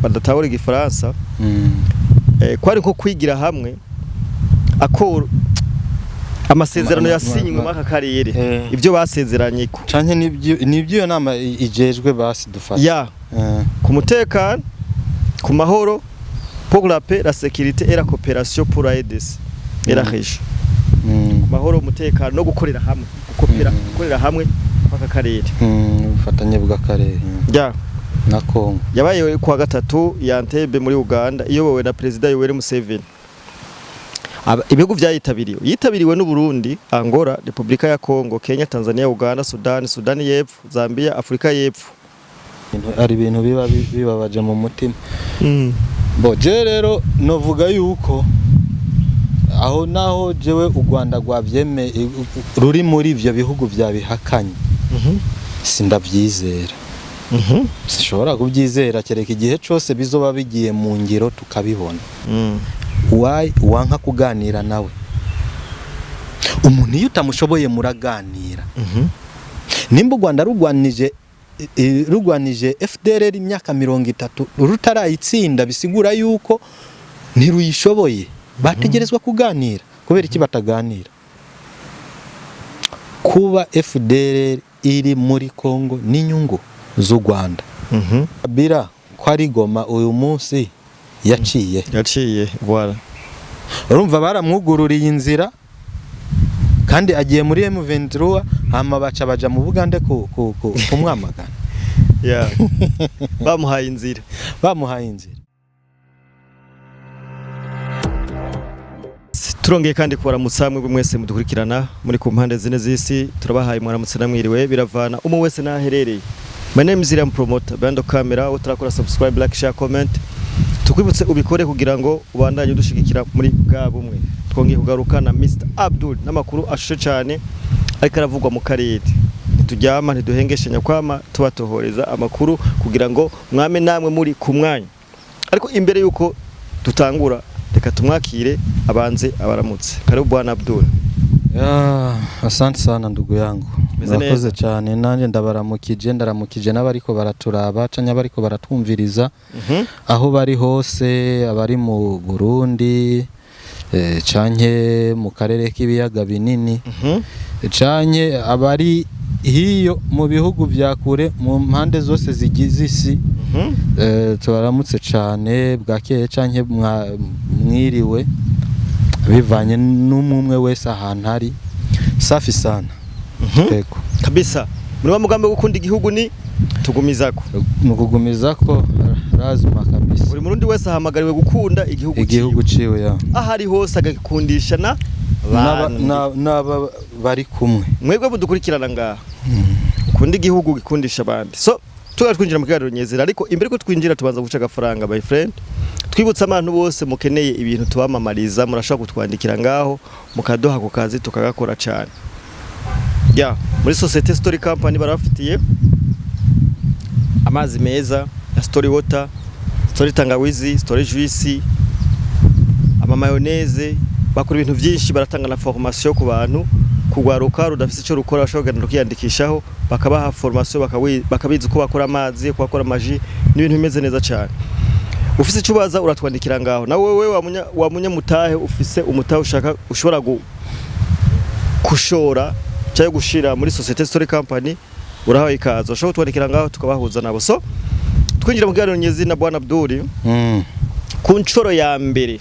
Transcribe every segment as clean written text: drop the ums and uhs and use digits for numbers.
badatahura igifaransa kwari nko kwigira hamwe akoro amasezerano yasinywe mu akarere ibyo basezeranye ko canke nibyo yo nama ijejwe basi dufasha ya ku mutekano ku mahoro pour la paix la sécurité et la coopération pour AEDC et la région ku mahoro umutekano no gukorera hamwe gukorera hamwe aka karere ufatanye bw'akarere ya na Kongo yabaye kwa gatatu ya Entebbe muri Uganda iyobowe na President Yoweri Museveni. Ibihugu yitabiriwe n'u Burundi, Angola, Republika ya Kongo, Kenya, Tanzania, Uganda, Sudani y'Epfo, Zambia, Afrika y'Epfo. Ari ibintu bibabaje mu mutima. Bo je rero novuga yuko aho naho jewe u Rwanda rwavyeme ruri muri ivyo bihugu vya bihakanye. Sindavyizera. Sishobora kubyizera kereka igihe cyose bizoba bigiye mu ngiro tukabibona. Why wanka kuganira nawe umuntu iyo utamushoboye muraganira nimba u Rwanda rugwanije FDLR imyaka 30 rutarayitsinda bisigura yuko ntiruyishoboye bategerezwa kuganira kubera iki bataganira kuba FDLR iri muri Kongo n'inyungu z'u Rwanda Kabila ko ari Goma uyu munsi yaciye voilà urumva baramwugururiye inzira kandi agiye muri M23 hama baca mu Bugande kumwamagana yeah bamuhaye inzira turongeye kandi kubaramutsa mwebwe mwese mudukurikirana muri ku mpande zine z'isi turabahaye mwaramutse namwiriwe biravana umwe wese naherereye. My name is Iliam Promoter bando camera utarakora subscribe like share comment tukwibutse ubikore kugira ngo ubandanye udushigikira muri bwa bumwe twongeye kugaruka na Mr Abdul n'amakuru ashushe cyane ariko aravugwa mu karere tujyama ntiduhengeshanya kwama tubatohoreza amakuru kugira ngo mwame namwe muri ku mwanya ariko imbere yuko tutangura reka tumwakire abanze abaramutse karibu bwana Abdul. Asante sana ndugu yangu murakoze cyane nanje ndaramukije n'abariko baraturaba canke abariko baratwumviriza aho bari hose abari mu Burundi canke mu karere k'ibiyaga binini canke abari hiyo mu bihugu vya kure mu mpande zose zigize isi tubaramutse cyane bwakeye canke mwiriwe bivanye n'umwe wese ahantu hari safi sana Ego kabisa muri wa mugambe gukunda igihugu ni tugumizako lazima kabisa buri murundi wese ahamagariwe gukunda igihugu ciwe ya ahari hose agakundisha n'aba bari kumwe mwebwe budukurikirana ngaha ukunda igihugu gikundisha abandi so twinjira mu kiganiro nyezera ariko imbere ko twinjira tubanza guca agafaranga my friend twibutsa abantu bose mukeneye ibintu tubamamariza murashaka kutwandikira ngaho mukadoha ku kazi tukagakora cyane ya muri Societe Story Company barafitiye amazi meza ya Story Water, Story Tangawizi, Story Juice, ama mayonnaise bakora ibintu byinshi baratanga na formation ku bantu kugwaruka rudafise cyo rukora bashobora kwiyandikishaho bakabaha formation bakabiza uko bakora amazi uko bakora maji n'ibintu bimeze neza cyane. Ufise icyo baza uratwandikira ngaho na wewe wa munyamutahe ufise umutahe ushaka ushobora kushora cyayo gushira muri Societe Story Company urahawe ikazo ushobora twandikira ngaho tukabahuza nabo so twinjira mu kiganiro nyezi na bwana Abdul ku ncoro ya mbere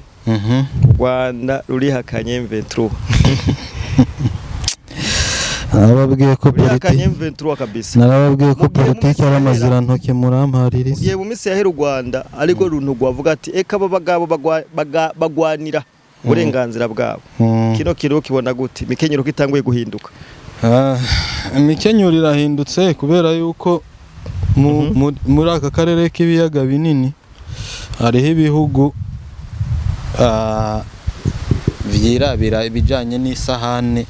Rwanda ruri hakanye M23 narababwiye ko politiki ari amazira ntoke murampaririza ugiye mu minsi yahera u Rwanda ariko runtu gwavuga ati eka babagabo bagwanira uburenganzira bwabo kino kibona gute mikenyero kitanguye guhinduka imikenyero irahindutse kubera yuko muri aka karere k'ibiyaga binini hariho ibihugu vyirabira ibijanye n'isahane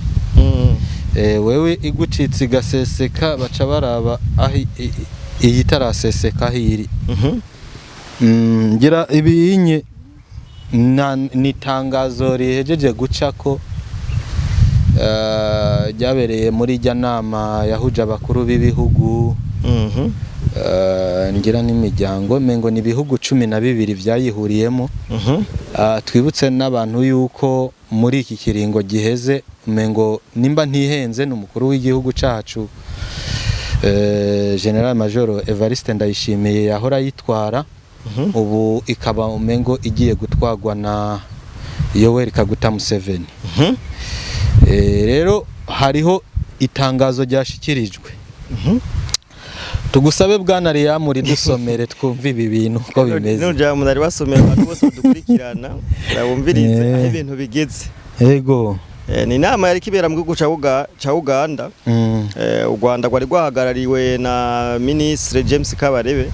wewe igucitse igaseseka baca baraba ahi iyitaraseseka hiri ngira ibinye nitangazo rihejeje gucako ryabereye muri jya nama yahuje abakuru b'ibihugu ngira n'imiryango mengo ni ibihugu 12 vyayihuriyemo. Twibutse n'abantu yuko muri iki kiringo giheze mengo nimba ntihenze n'umukuru w'igihugu cacu General Major Evariste Ndayishimiye yahora yitwara, ubu ikaba umengo igiye gutwagwa na Yoweri Kaguta Museveni. Rero hariho itangazo ryashikirijwe. Tugusabe bwana Riyamuri dusomere twumva ibi bintu ko bimeze. None munari basomera abantu bose dukurikirana bumvirize aho ibintu bigeze. Yego. Ni inama yari kibera mu gihugu ca Uganda. U Rwanda rwari rwahagarariwe na Ministre James Kabarebe.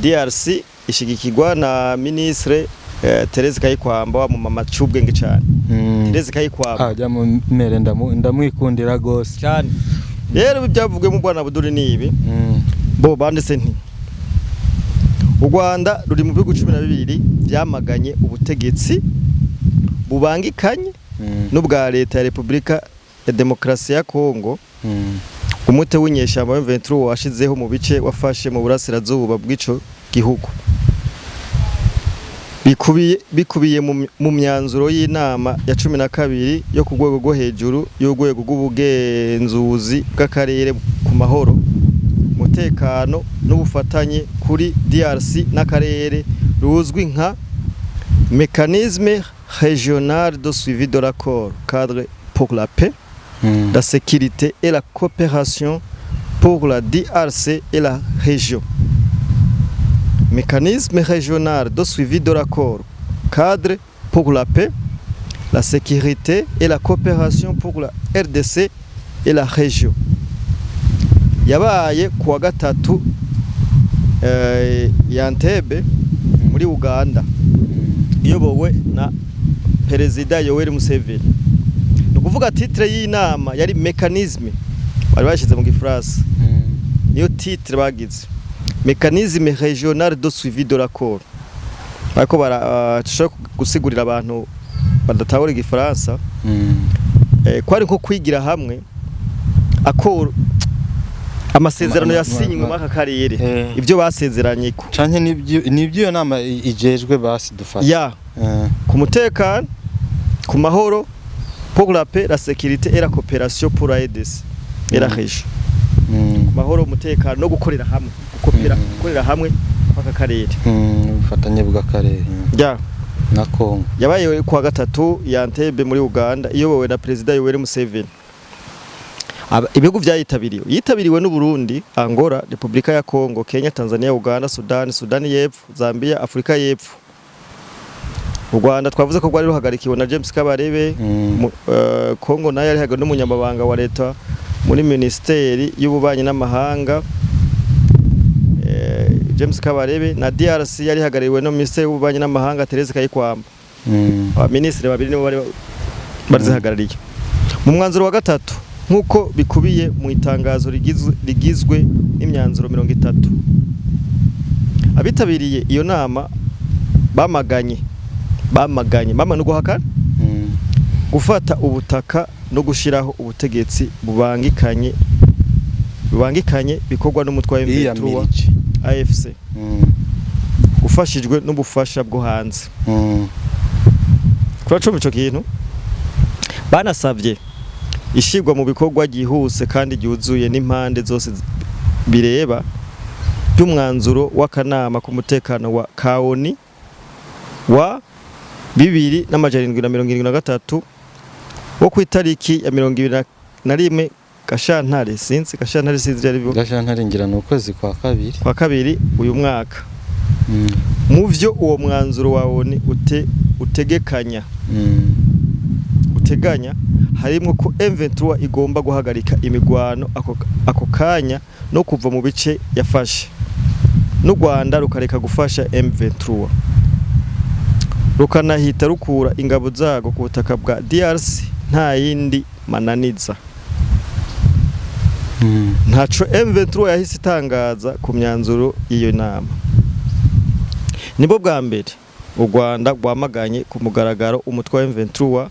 DRC ishigikirwa na Ministre Therese Kayikwamba wa mu mama cyubwenge cyane. Therese Kayikwamba ajya mu mere ndamwikundira gose cyane. Rero byavugwe mu Bwana Buduri nibi bo bandese nti u Rwanda ruri mu bihugu 12 byamaganye ubutegetsi bubangikanye n'ubwa leta ya Republika ya Demokarasi ya Kongo. Umute w'inyeshamba wa M23 washizeho mu bice wafashe mu burasirazuba bw'ico gihugu. Bikubiye mu myanzuro y'inama ya 12 yo ku rwego rwo hejuru y'urwego rw'ubugenzuzi bw'akarere ku mahoro, umutekano n'ubufatanye kuri DRC n'akarere ruzwi nka Mécanisme régional de suivi de l'accord cadre pour la paix, la sécurité et la coopération pour la DRC et la région. Mécanisme régional de suivi de l'accord cadre pour la paix, la sécurité et la coopération pour la RDC et la région. Yabaye kuwa gatatu Yantebe muri Uganda iyobowe na Perezida Yoweri Museveni. Nukuvuga titre y'inama yari mécanisme bari bashize mu Gifaransa. Niyo titre bagize. Mécanisme régional de suivi de l'accord. Ariko barashaka gusigurira abantu badatahura Igifaransa. Kwari nko kwigira hamwe accord amasezerano yasinywe mu karere ibyo basezeranye ko canke nibyo iyo nama ijejwe basi dufata ya ku mutekano ku mahoro pour la paix la sécurité et la coopération pour la RDC et la région. Ku mahoro umutekano no gukorera hamwe gukorera hamwe aka karere ubufatanye bw'akarere ya na Kongo. Yabaye kuwa gatatu Yantebe muri Uganda iyobowe na Perezida Yoweri Museveni. Ibihugu yitabiriwe n'u Burundi, Angola, Republika ya Kongo, Kenya, Tanzania, Uganda, Sudani y'Epfo, Zambia, Afrika y'Epfo. U Rwanda twavuze ko rwari ruhagarikiwe na James Kabarebe. Kongo nayo yari hagarikiwe n'umunyamabanga wa leta muri Ministeri y'Ububanyi n'Amahanga James Kabarebe, na DRC yari hagarikiwe no Ministeri y'Ububanyi n'Amahanga Therese Kayikwamba. Abaminisitiri babiri nibo bari zihagarariye. Mu mwanzuro wa gatatu nkuko bikubiye mu itangazo rigizwe n'imyanzuro 30, abitabiriye iyo nama bamaganye no guhakana gufata ubutaka no gushiraho ubutegetsi bubangikanye bikorwa n'umutwe wa M23 AFC ufashijwe n'ubufasha bwo hanze. Kuraco bico kintu banasavye ishigwa mu bikorwa gihuse kandi gyuzuye n'impande zose bireba by'umwanzuro w'akanama ku mutekano wa Kaoni wa 2073 wo ku itariki ya 21 Gashantare sinzi Gashantare ngira n'ukwezi kwa kabiri uyu mwaka. Mu vyo uwo mwanzuro wawe utegekanya harimo ko M23 igomba guhagarika imigwano ako kanya no kuva mu bice yafashe, n'u Rwanda rukareka gufasha M23 rukanahita rukura ingabo zago ku butaka bwa DRC nta yindi mananiza. Ntaco M23 yahise itangaza ku myanzuro iyo nama. Nibo bwa mbere u Rwanda rwamaganye ku mugaragaro umutwe wa M23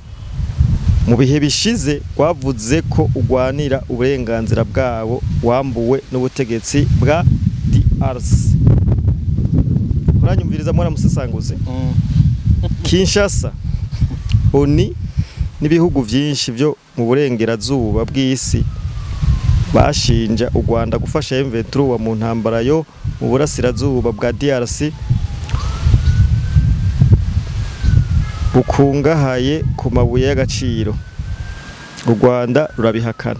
mu bihe bishize rwavuze ko ugwanira uburenganzira bwabo wambuwe n'ubutegetsi bwa DRC. Uranyumviriza mwana musesanguze. Kinshasa oni n'ibihugu vyinshi byo mu burengerazuba bw'isi bashinja u Rwanda gufasha M23 mu ntambara yo mu burasirazuba bwa DRC bukungahaye ku mabuye y'agaciro. U Rwanda rurabihakana.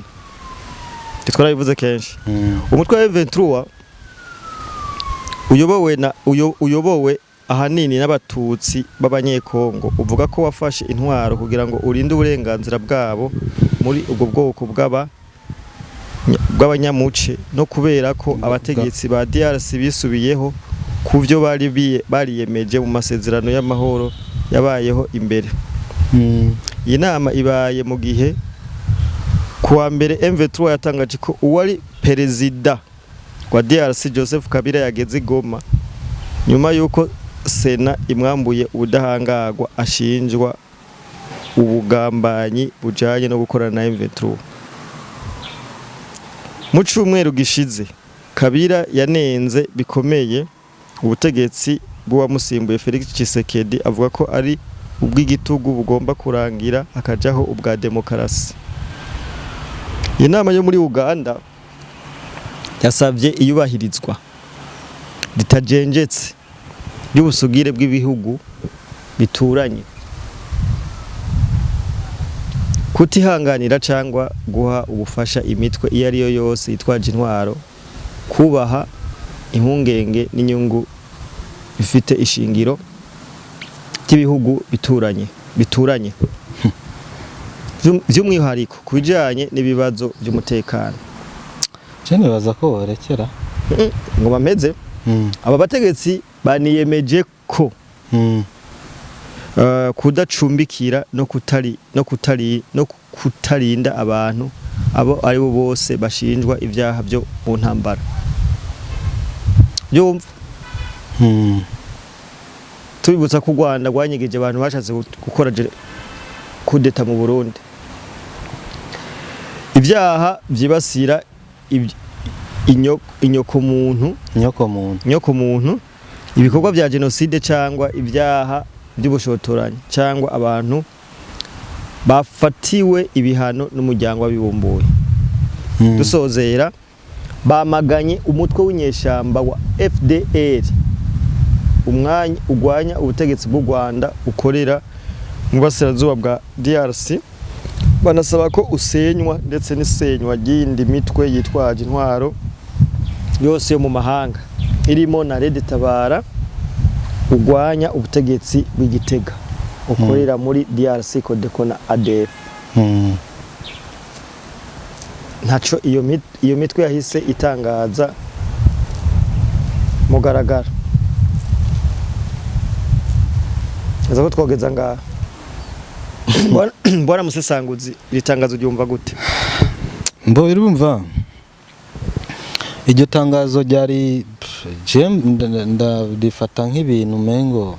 Twarabivuze kenshi. Umutwe wa M23 uyobowe ahanini n'abatutsi b'abanyekongo uvuga ko wafashe intwaro kugira ngo urinde uburenganzira bwabo muri ubwo bwoko bw'abanyamuce no kubera ko abategetsi ba DRC bisubiyeho kuvyo bariyemeje mu masezerano y'amahoro yabayeho imbere. Iyi nama ibaye mu gihe kuwa mbere M23 yatangaje ko uwari perezida wa DRC Joseph Kabila yageze Goma nyuma yuko Sena imwambuye ubudahangagwa ashinjwa ubugambanyi bujanye no gukorana na M23. Mu cyumweru gishize Kabila yanenze bikomeye ubutegetsi bw'uwamusimbuye Felix Tshisekedi avuga ko ari ubw'igitugu bugomba kurangira akajaho ubwa demokarasi. Inama yo muri Uganda yasavye iyubahirizwa ritajenjetse y'ubusugire bw'ibihugu bituranye, kutihanganira cyangwa guha ubufasha imitwe iyo ari yo yose yitwaje intwaro, kubaha impungenge n'inyungu bifite ishingiro by'ibihugu bituranye by'umwihariko kubijanye n'ibibazo by'umutekano. Cyane baza ko barekera ngo bameze aba bategetsi baniyemeje ko kudacumbikira no kutarinda abantu abo ari bo bose bashinjwa ibyaha byo mu ntambara. Byumva tubibutsa ko u Rwanda rwanyegeje abantu bashatse gukora kudeta mu Burundi, ibyaha byibasira inyoko muntu, ibikorwa bya genocide cyangwa ibyaha by'ubushotoranyi cyangwa abantu bafatiwe ibihano n'umuryango w'abibumbuye. Dusozera bamaganye umutwe w'inyeshamba wa FDR umwanya ugwanya ubutegetsi bw'u Rwanda ukorera mu basirazuba bwa DRC, banasaba ko usenywa ndetse n'isenywa ry'indi mitwe yitwaje intwaro yose yo mu mahanga irimo na Red Tabara ugwanya ubutegetsi bw'Igitega ukorera muri DRC Codeco na ADF. Ntaco iyo mitwe yahise itangaza mugaragara. Aza ko twogeza ngaha Bwana musesanguzi ritangazo ryumva gute? Mbo irumva iryo tangazo ryari ndifata nk'ibintu mengo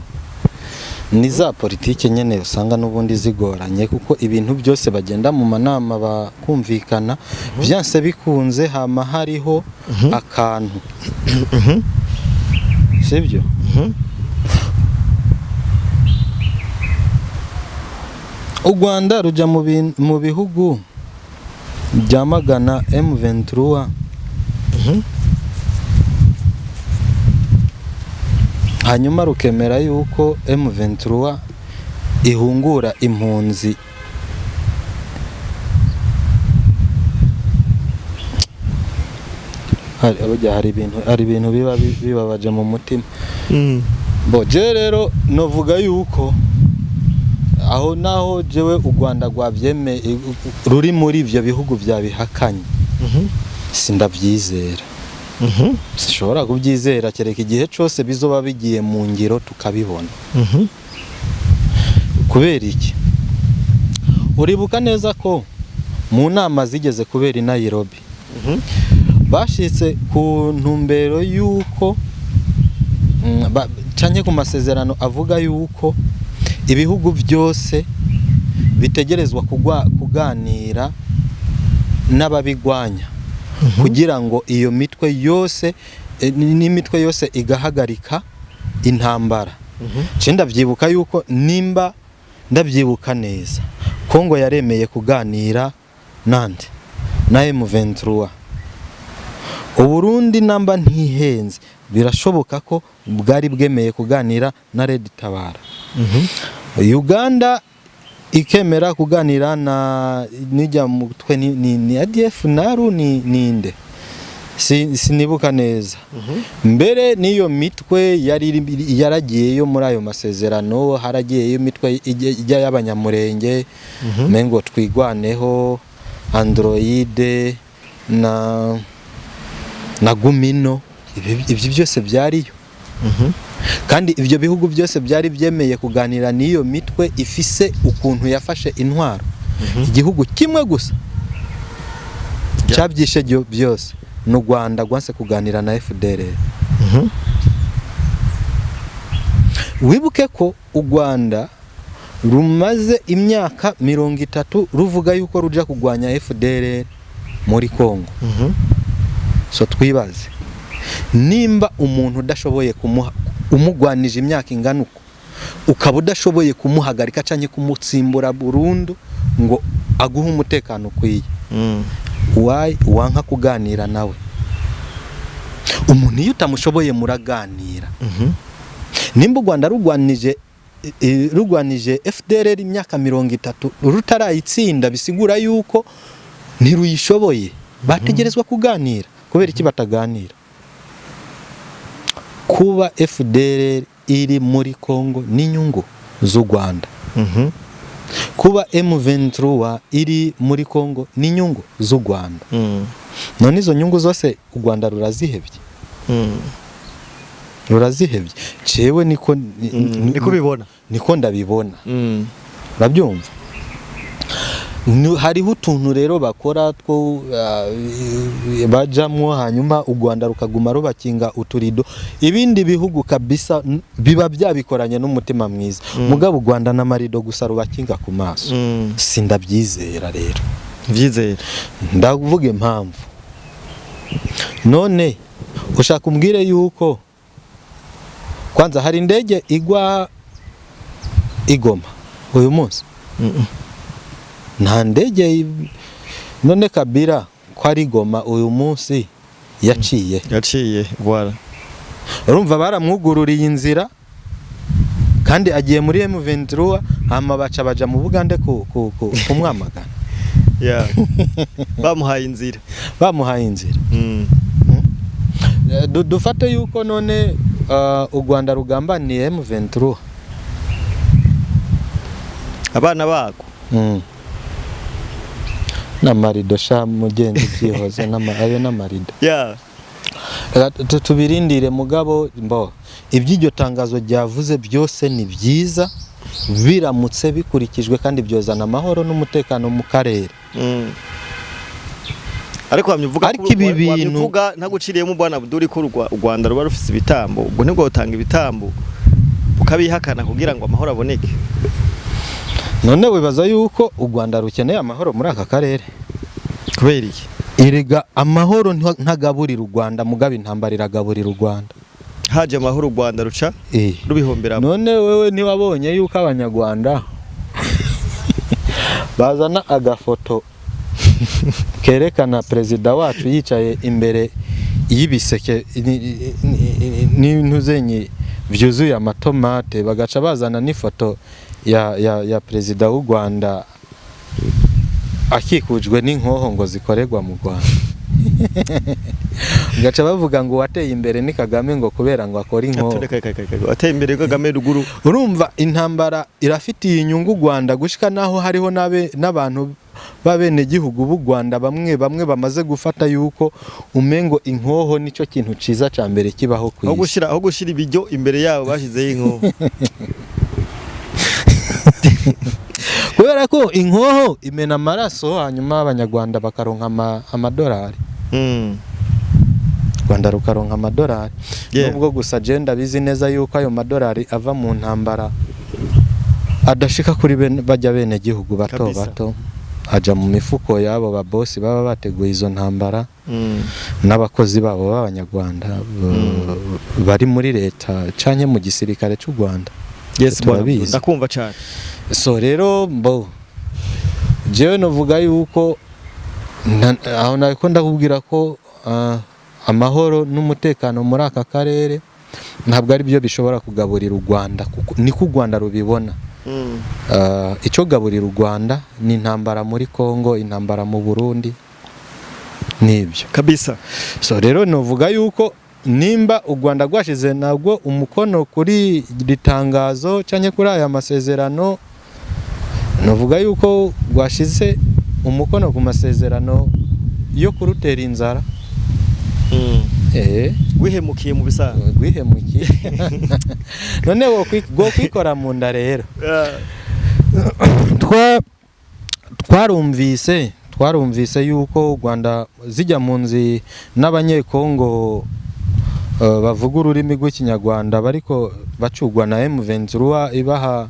ni za politike nyene usanga n'ubundi zigoranye kuko ibintu byose bagenda mu manama bakumvikana byanse bikunze hama hariho akantu sibyo. U Rwanda ruja mu bihugu byamagana M23 hanyuma rukemera yuko M23 ihungura impunzi hari ibintu bibabaje mu mutima. Boje rero novuga yuko aho naho jewe u Rwanda rwavyeme ruri muri ivyo bihugu byabihakanye sindavyizera. Sishobora kubyizera kereka igihe cyose bizoba bigiye mu ngiro tukabibona. Kubera iki? Uribuka neza ko mu nama zigeze kubera i Nairobi bashitse ku ntumbero yuko canke ku masezerano avuga yuko ibihugu byose bitegerezwa kuganira n'ababigwanya kugira ngo iyo mitwe yose n'imitwe yose igahagarika intambara. Ndabyibuka yuko nimba ndabyibuka neza Kongo yaremeye kuganira nande na M23. Uburundi namba ntihenze birashoboka ko bwari bwemeye kuganira na Red Tabara. Uganda ikemera kuganira na nijya mutwe ni ADF naru ninde sinibuka neza. Mbere niyo mitwe yaragiyeyo muri ayo masezerano, haragiyeyo mitwe ijya y'abanyamurenge mengo twigwaneho Android na Gumino, ibyo byose byariyo. Kandi ibyo bihugu byose byari byemeye kuganira n'iyo mitwe ifise ukuntu yafashe intwaro. Igihugu kimwe gusa cyabyishe byose n'u Rwanda rwanse kuganira na FDLR. Wibuke ko u Rwanda rumaze imyaka 30 ruvuga yuko ruja kugwanya FDLR muri Kongo. So twibaze nimba umuntu udashoboye umugwanije imyaka ingana uko ukaba udashoboye kumuhagarika canke kumutsimbura burundu ngo aguhe umutekano ukwiye, why wanka kuganira nawe? Umuntu iyo utamushoboye muraganira. Nimba u Rwanda rugwanije FDLR imyaka 30 rutarayitsinda, bisigura yuko ntiruyishoboye, bategerezwa kuganira. Kubera iki bataganira? Kuba FDLR iri muri Kongo n'inyungu z'u Rwanda. Kuba M23 iri muri Kongo n'inyungu z'u Rwanda. None izo nyungu zose u Rwanda rurazihebye. Rurazihebye. Cewe niko bibona. Niko ndabibona. Urabyumva? Hariho utuntu rero bakora two bajamwo hanyuma u Rwanda rukaguma rubakinga uturido. Ibindi bihugu kabisa biba byabikoranye n'umutima mwiza. Mugabo u Rwanda n'amarido gusa rubakinga ku maso. Sindabyizera rero. Vyizera. Ndavuga impamvu. None ushaka umbwire yuko kwanza hari indege igwa Igoma uyu munsi? Nta ndege. None Kabila ko ari Goma uyu munsi yaciye voilà. Urumva baramwugururiye inzira kandi agiye muri M23 hama baja mu Bugande kumwamagana. Bamuhaye inzira. Dufate yuko none u Rwanda rugambaniye M23 abana bako n'amarido sha mugenzi byihoze ayo n'amarido. Tubirindire mugabo mbo iby'iryo tangazo ryavuze byose ni byiza biramutse bikurikijwe kandi byozana amahoro n'umutekano mu karere. Ariko wamyuvuga ntaguciriyemo bwana Abdul ko u Rwanda ruba rufise ibitambo, ubwo nibwo utanga ibitambo ukabihakana kugira ngo amahoro aboneke. None wibaza yuko u Rwanda rukeneye amahoro muri aka karere? Kubera iki? Erega amahoro ntagaburira u Rwanda, mugabe intambara iragaburira u Rwanda. Haje amahoro u Rwanda ruca rubihombera. None wewe ntiwabonye yuko abanyarwanda bazana agafoto kerekana perezida wacu yicaye imbere y'ibiseke n'intuzenyi vyuzuye amatomate, bagaca bazana n'ifoto ya perezida w'u Rwanda akikujwe n'inkoho ngo zikorerwa mu Rwanda. Gaca bavuga ngo wateye imbere ni Kagame ngo kubera ngo akora inkoho. Wateye imbere Kagame ruguru. Urumva intambara irafitiye inyungu Rwanda gushika naho hariho n'abantu babene gihugu b'u Rwanda bamwe bamaze gufata yuko umengo inkoho nico kintu ciza ca mbere kibaho kwisi. Aho gushira ibijyo imbere yabo bashizeho inkoho. Kubera ko inkoho imena amaraso hanyuma abanyarwanda bakaronka amadolari. Rwanda rukaronka amadolari. Nubwo gusa je ndabizi neza yuko ayo madolari ava mu ntambara adashika kuri bajya bene gihugu bato bato, aja mu mifuko yabo ba boss baba bateguye izo ntambara n'abakozi babo b'abanyarwanda bari muri leta canke mu gisirikare cy'u Rwanda. Yes bwana, ndakumva cyane. So rero jewe novuga yuko aho nako ndakubwira ko amahoro n'umutekano muri aka karere ntabwo ari byo bishobora kugaburira u Rwanda, niko u Rwanda rubibona. Icyo gaburira u Rwanda ni intambara muri Kongo, intambara mu Burundi, nibyo kabisa. So rero novuga yuko nimba u Rwanda rwashize nabwo umukono kuri ritangazo cyane kuri aya masezerano, novuga yuko rwashize umukono ku masezerano yo kurutera inzara. Wihemukiye mu bisa, wihemukiye none wo kwikora mu nda rero. Twarumvise yuko u Rwanda zijya mu nzi n'abanyekongo bavuga ururimi rw'ikinyarwanda bariko bacugwa na M23 ibaha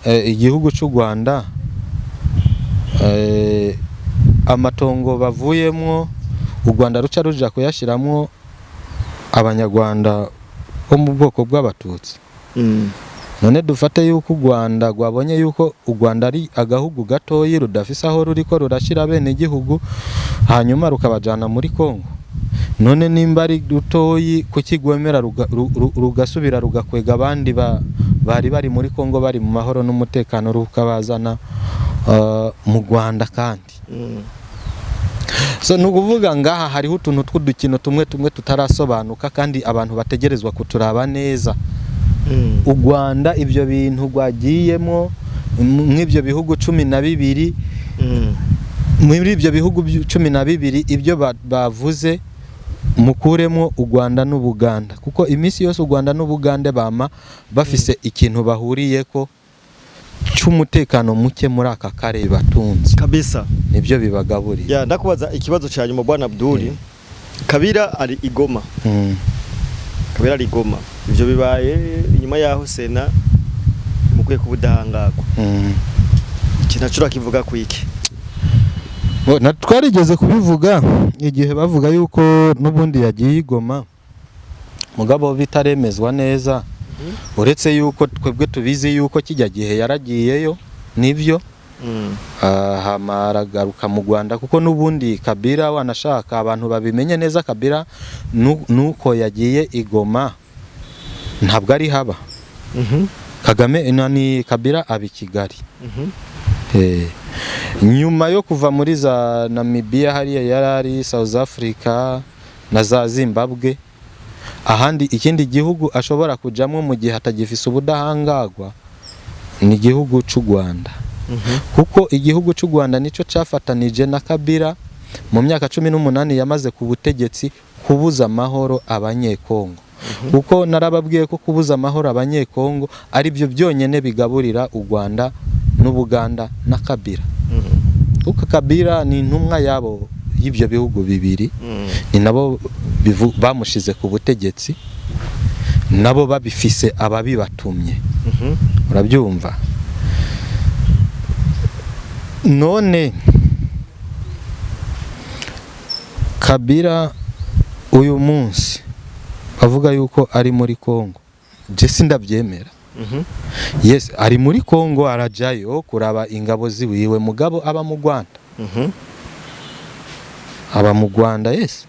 igihugu cy'u Rwanda, amatongo bavuyemwo u Rwanda ruca ruja kuyashiramwo abanyarwanda bo mu bwoko bw'abatutsi. None dufate yuko u Rwanda rwabonye yuko u Rwanda ari agahugu gatoyi rudafise aho ruriko rurashira bene igihugu, hanyuma rukabajana muri Kongo. None nimba ari rutoyi kukigwemera rugasubira rugakwega abandi bari muri Kongo bari mu mahoro n'umutekano, rukabazana mu Rwanda kandi. So nukuvuga ngaha hariho utuntu tw'udukino tumwe tutarasobanuka kandi abantu bategerezwa kuturaba neza. U Rwanda ibyo bintu rwagiyemo nk'ibyo bihugu 12, muri ibyo bihugu 12 ibyo bavuze mukuremo u Rwanda n'Ubuganda, kuko iminsi yose u Rwanda n'Ubuganda bama bafise ikintu bahuriyeko cy'umutekano muke muri aka karere batunze kabisa, nibyo bibagaburiye. Ya ndakubaza ikibazo cyane mu bwana Abdul. Kabira ari Igoma. Kabira ari Igoma, ibyo bibaye inyuma yaho Sena mukwiye kubudahangagwa. Kinacura kivuga kwiki? Twarigeze kubivuga igihe bavuga yuko n'ubundi yagiye Igoma, mugabo bitaremezwa neza. Uretse yuko twebwe tubizi yuko kijya gihe yaragiyeyo nibyo, hamaragaruka mu Rwanda, kuko n'ubundi Kabira wanashaka abantu babimenye neza, Kabira nuko yagiye Igoma ntabwo ari haba. Kagame nani Kabira abi Kigali. Nyuma yo kuva muri za Namibia hariya yarari South Africa na za Zimbabwe, ahandi ikindi gihugu ashobora kujamwe mu gihe atagifise ubudahangagwa ni igihugu cy'u Rwanda. Kuko igihugu cy'u Rwanda nico cafatanije na Kabira mu myaka 18 yamaze ku butegetsi kubuza amahoro abanyekongo. Kuko narababwiye ko kubuza amahoro abanyekongo ari byo byonyene bigaburira u Rwanda n'Ubuganda na Kabira. Kuko Kabira ni intumwa yabo y'ibyo bihugu bibiri, ni nabo bamushize ku butegetsi, nabo babifise ababibatumye. Urabyumva? None Kabira uyu munsi bavuga yuko ari muri Kongo, je sindabyemera. Yes, ari muri Kongo, arajayo kuraba ingabo ziwiwe, mugabo aba mu Rwanda. Aba mu Rwanda, yes.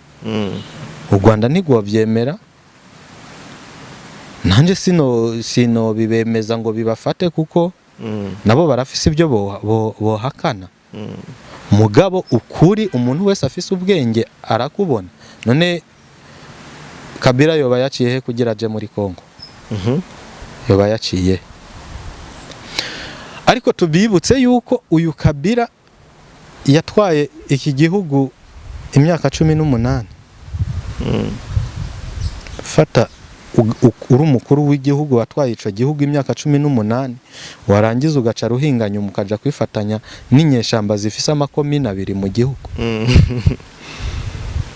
U Rwanda nigwo byemera. Nanje sino bibemeza ngo bibafate, kuko nabo barafise ibyo bohakana. Mugabo ukuri umuntu wese afise ubwenge arakubona. None Kabira yoba yaciye he kugira aje muri Kongo? Yoba yaciye. Ariko tubibutse yuko uyu Kabira yatwaye iki gihugu imyaka 18. Fata uri umukuru w'igihugu watwaye ico gihugu imyaka 18, warangiza ugaca ruhinganya umukaja kwifatanya n'inyeshamba zifise amakomine 2 mu gihugu.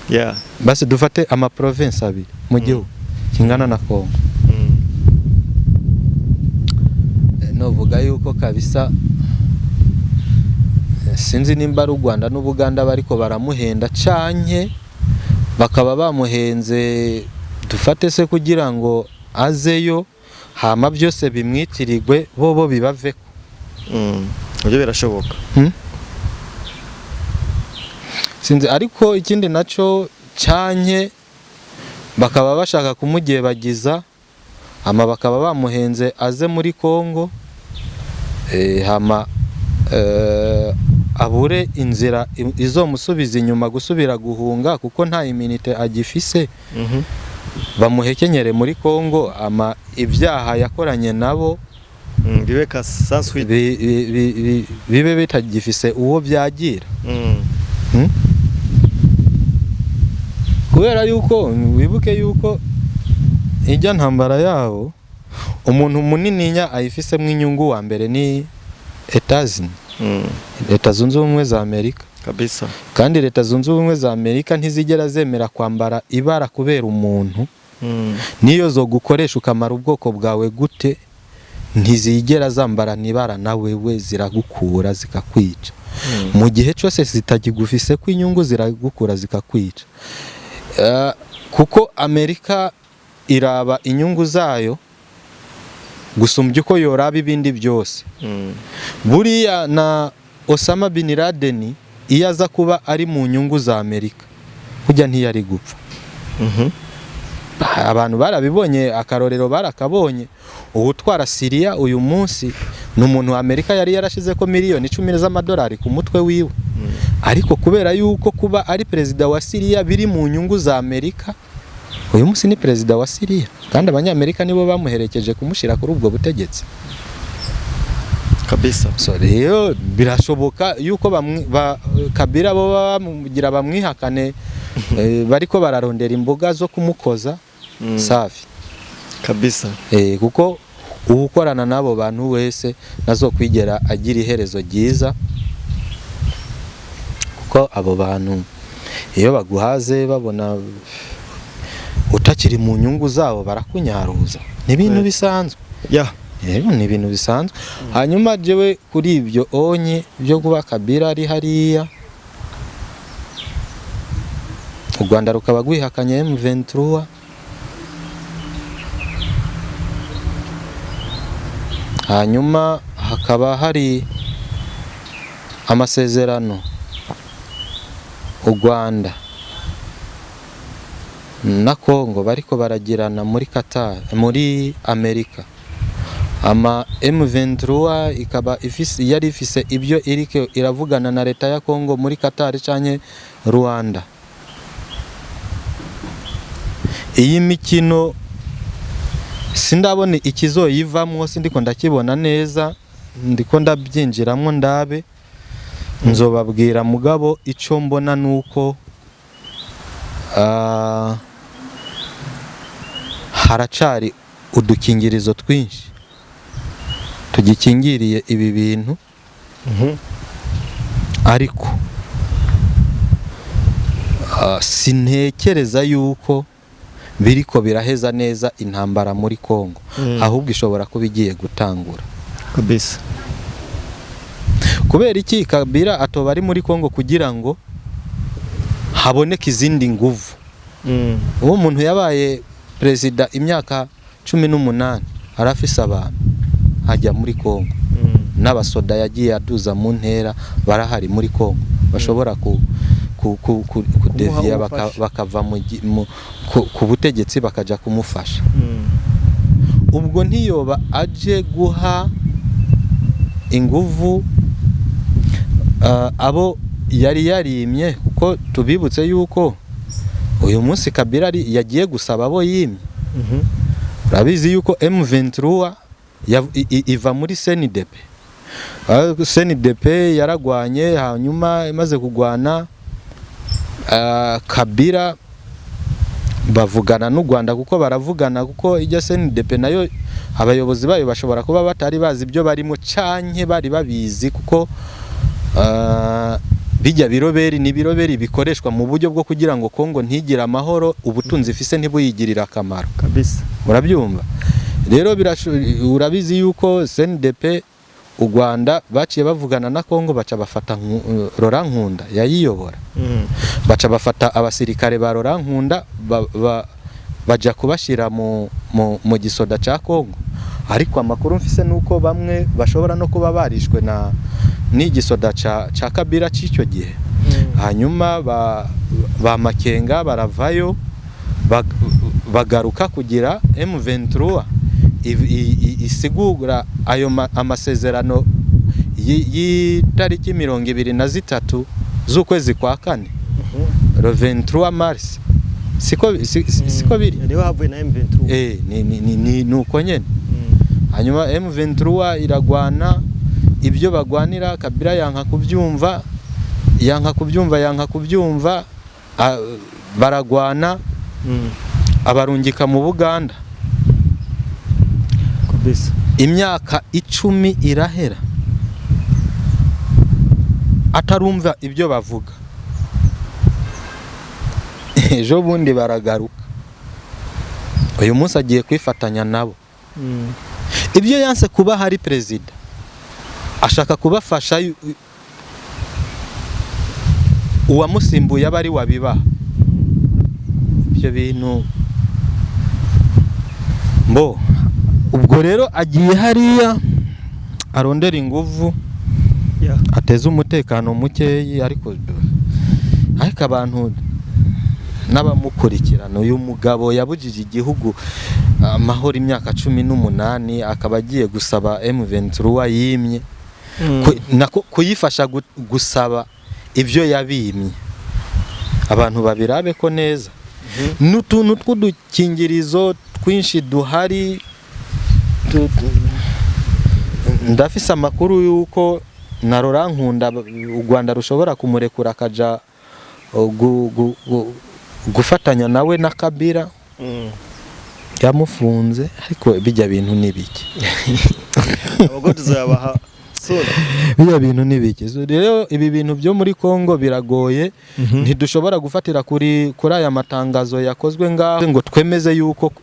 Yeah. Basi dufate ama province 2 mu gihugu kingana na Kongo. novuga yuko kabisa sinzi nimba ari u Rwanda n'Ubuganda bariko baramuhenda canke bakaba bamuhenze dufate se kugira ngo azeyo hama byose bimwitirirwe bobo bibaveko. Ibyo birashoboka. Sinzi ariko ikindi naco canke bakaba bashaka kumugebagiza hama bakaba bamuhenze aze muri Kongo hama abure inzira izomusubiza inyuma gusubira guhunga kuko nta iminite agifise. Bamuhekenyere muri Kongo ama ibyaha yakoranye nabo bibe ka sans suite bibe bitagifise uwo byagira. Kubera yuko wibuke yuko ijya ntambara yabo umuntu munininya ayifisemo inyungu wa mbere ni Leta Zunze Ubumwe za Amerika kabisa. Kandi Leta Zunze Ubumwe za Amerika ntizigera zemera kwambara ibara kubera umuntu. Niyo zo gukoresha ukamara ubwoko bwawe gute ntizigera zambara nibara nawe we ziragukura zikakwica. Mu gihe cyose zitagigufise ko inyungu ziragukura zikakwica. Kuko Amerika iraba inyungu zayo gusumbya uko yoraba ibindi byose. Buriya na Osama bin Laden iyo aza kuba ari mu nyungu za Amerika kujya ntiyari gupfa. Abantu barabibonye akarorero barakabonye. Ubutwara Syria uyu munsi n'umuntu wa Amerika yari yarashize ko miliyoni 10 z'amadolari ku mutwe wiwe. Ariko kubera yuko kuba ari perezida wa Syria biri mu nyungu za Amerika, uyu munsi ni perezida wa Syria kandi abanyamerika nibo bamuherekeje kumushira kuri ubwo butegetsi kabisa. So rero birashoboka yuko Kabila bo bamugira bamwihakane bariko bararondera imboga zo kumukoza safi kabisa. Kuko ubukorana nabo bantu wese nazo kwigera agira iherezo ryiza, kuko abo bantu iyo baguhaze babona utakiri mu nyungu zabo barakunyaruza. Ni ibintu bisanzwe. Yego ni ibintu bisanzwe. Hanyuma jewe kuri ibyo onye byo kuba Kabila ari hariya u Rwanda rukaba gwihakanye M23 hanyuma hakaba hari amasezerano u Rwanda na Kongo bariko baragirana muri Qatar muri Amerika. Ama M23 ikaba yari ifise ibyo irike iravugana na leta ya Kongo muri Qatar canke Rwanda. Iyi mikino sindabone ikizoyivamwo, sindiko ndakibona neza, ndiko ndabyinjiramwo ndabe nzobabwira mugabo ico mbona nuko haracari udukingirizo twinshi tugikingiriye ibi bintu. Ariko sintekereza yuko biriko biraheza neza intambara muri Kongo, ahubwo ishobora kuba igiye gutangura kabisa. Kubera iki Kabila atoba ari muri Kongo kugira ngo haboneke izindi nguvu. Uwo muntu yabaye perezida imyaka 18 arafise abantu hajya muri Kongo. N'abasoda yagiye aduza mu ntera barahari muri Kongo bashobora kudeviya bakava ku butegetsi bakaja kumufasha. Ubwo ntiyoba aje guha inguvu abo yari yarimye, kuko tubibutse yuko uyu munsi Kabila yagiye gusaba abo yimye. Urabizi yuko M23 iva muri CNDP. CNDP yaragwanye, hanyuma imaze kugwana Kabila bavugana n'u Rwanda, kuko baravugana kuko ijya CNDP nayo abayobozi bayo bashobora kuba batari bazi ibyo barimo canke bari babizi, kuko bijya biroberi ni biroberi bikoreshwa mu buryo bwo kugira ngo Kongo ntigira amahoro, ubutunzi ifise ntibuyigirira akamaro kabisa. Murabyumva? rero urabizi yuko CNDP u Rwanda baciye bavugana na Kongo baca bafata Laurent Nkunda yayiyobora baca bafata abasirikare ba Laurent Nkunda baja kubashira mu gisoda ca Kongo, ariko amakuru mfise nuko bamwe bashobora no kuba barishwe n'igisoda ca Kabila c'icyo gihe. Hanyuma ba Makenga baravayo bagaruka kugira M23 isigura ayo amasezerano y'itariki 23 z'ukwezi kwa 4 le 23 mars siko biri niho havuye na M23 ni nuko nyene. Hanyuma M23 iragwana, ibyo bagwanira Kabila yanka kubyumva baragwana abarungika mu Buganda. Imyaka 10 irahera atarumva ibyo bavuga. Ejo bundi baragaruka, uyu munsi agiye kwifatanya nabo. Ibyo yanse kuba hari perezida ashaka kubafasha uwamusimbuye abari wabibaha. Ibyo bintu ubwo rero agiye hariya arondera inguvu ateza umutekano mukeyi, ariko abantu n'abamukurikirana. Uyu mugabo yabujije igihugu amahoro imyaka 18, akaba agiye gusaba M23 yimye kuyifasha gusaba ibyo yabimye. Abantu babirabe ko neza n'utuntu tw'udukingirizo twinshi duhari. Ndafise amakuru yuko na Laurent Nkunda u Rwanda rushobora kumurekura akaja gufatanya nawe na Kabila yamufunze, ariko bijya bintu nibiki bijya bintu nibiki. Rero ibi bintu byo muri Kongo biragoye, ntidushobora gufatira kuri aya matangazo yakozwe ngaho ngo twemeze yuko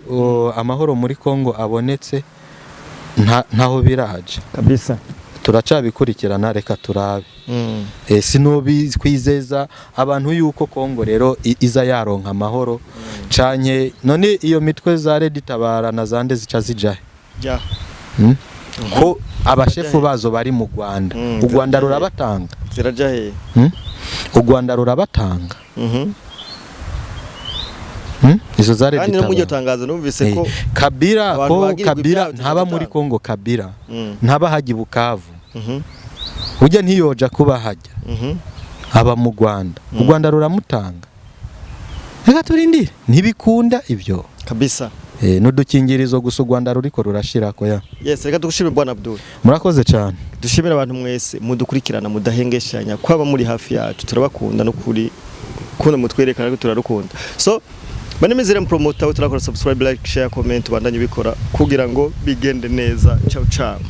amahoro muri Kongo abonetse. Ntaho biraje kabisa, turacabikurikirana, reka turabe. Sinobi kwizeza abantu yuko Kongo rero iza yaronka amahoro canke none iyo mitwe za Red Tabara na zande zica zijahe ko abashefu bazo bari mu Rwanda. U Rwanda rurabatanga zirajahe u Rwanda rurabatanga izo zare kandi no mujyo tangazo numvise ko Kabila ntaba muri Kongo, Kabila ntaba haji Bukavu, ujya ntiyoja kuba hajya aba mu Rwanda. U Rwanda ruramutanga, reka turindire, ntibikunda ibyo kabisa. N'udukingirizo gusa u Rwanda ruriko rurashira ko ya. Yes, reka tugushimire Bwana Abdul. Murakoze cyane. Dushimira abantu mwese mudukurikirana mudahengeshanya, kwaba muri hafi yacu turabakunda no kuri kuna mutwerekana ko turarukunda. So Banemezire promoter, turakora subscribe, like, share, comment, bandanye bikora kugira ngo bigende neza. Ciao ciao.